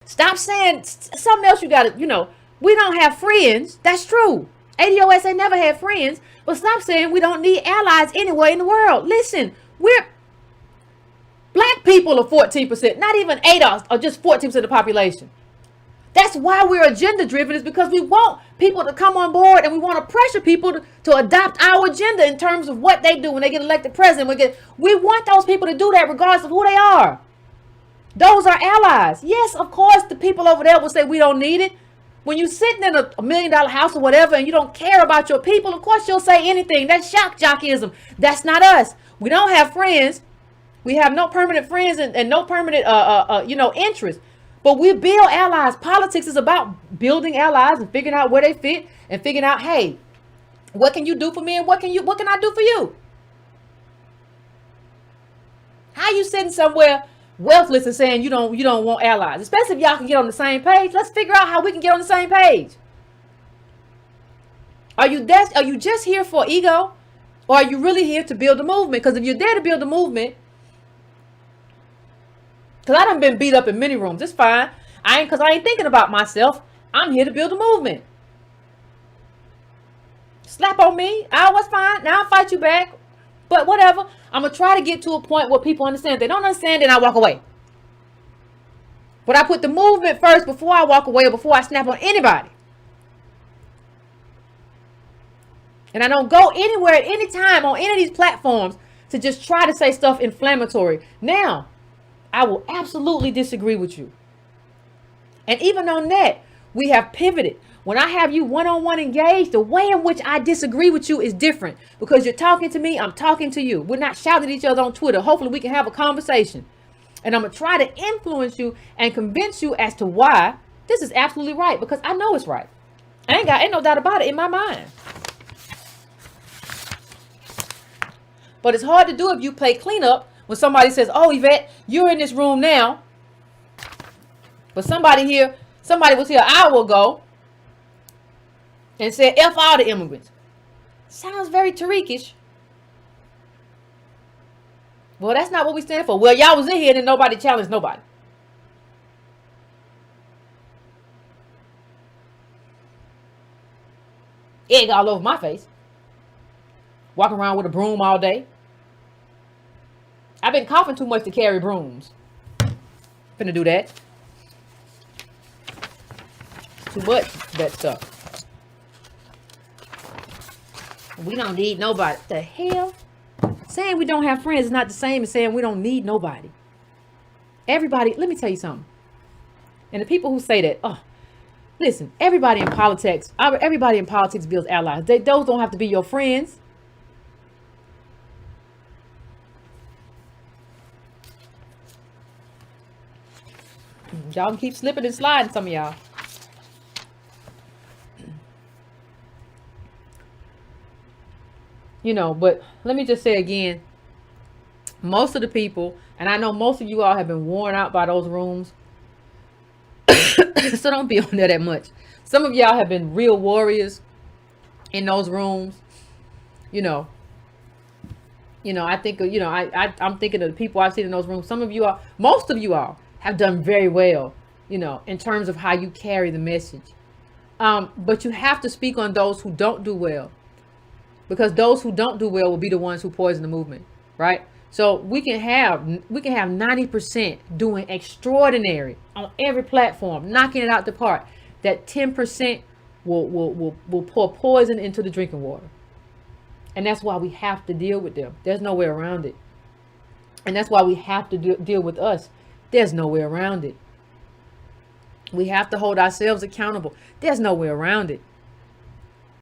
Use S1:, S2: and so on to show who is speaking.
S1: Stop saying something else. You got to, we don't have friends. That's true. ADOS ain't never had friends. But stop saying we don't need allies anywhere in the world. Listen, black people are 14%. Not even ADOS are just 14% of the population. That's why we're agenda driven, is because we want people to come on board, and we want to pressure people to adopt our agenda in terms of what they do when they get elected president. We want those people to do that regardless of who they are. Those are allies. Yes, of course, the people over there will say we don't need it. When you're sitting in a $1 million house or whatever and you don't care about your people, of course you'll say anything. That's shock jockeyism. That's not us. We don't have friends. We have no permanent friends and no permanent, interest. But we build allies. Politics is about building allies and figuring out where they fit and figuring out, hey, what can you do for me and what can I do for you? How you sitting somewhere wealthless and saying you don't want allies? Especially if y'all can get on the same page. Let's figure out how we can get on the same page. Are you just here for ego, or are you really here to build a movement? Because if you're there to build a movement, because I done been beat up in many rooms. It's fine. I ain't thinking about myself. I'm here to build a movement. Slap on me. What's fine. Now I'll fight you back. But whatever. I'm going to try to get to a point where people understand. If they don't understand, then I walk away. But I put the movement first before I walk away or before I snap on anybody. And I don't go anywhere at any time on any of these platforms to just try to say stuff inflammatory. Now, I will absolutely disagree with you. And even on that, we have pivoted. When I have you one-on-one engaged, the way in which I disagree with you is different. Because you're talking to me, I'm talking to you. We're not shouting at each other on Twitter. Hopefully we can have a conversation. And I'm going to try to influence you and convince you as to why this is absolutely right. Because I know it's right. Ain't no doubt about it in my mind. But it's hard to do if you play cleanup. When somebody says, oh, Yvette, you're in this room now. But somebody was here an hour ago and said, F all the immigrants. Sounds very Tariqish. Well, that's not what we stand for. Well, y'all was in here and nobody challenged nobody. Egg all over my face. Walking around with a broom all day. I've been coughing too much to carry brooms. Finna do that. Too much of that stuff. We don't need nobody. What the hell? Saying we don't have friends is not the same as saying we don't need nobody. Everybody, let me tell you something. And the people who say that, listen, everybody in politics builds allies. Those don't have to be your friends. Y'all can keep slipping and sliding, some of y'all. But let me just say again, most of the people, and I know most of you all have been worn out by those rooms. So don't be on there that much. Some of y'all have been real warriors in those rooms. I think, I'm thinking of the people I've seen in those rooms. Most of you all have done very well, in terms of how you carry the message. But you have to speak on those who don't do well, because those who don't do well will be the ones who poison the movement, right? So we can have 90% doing extraordinary on every platform, knocking it out the park. That 10% will pour poison into the drinking water. And that's why we have to deal with them. There's no way around it. And that's why we have to deal with us. There's no way around it. We have to hold ourselves accountable. There's no way around it.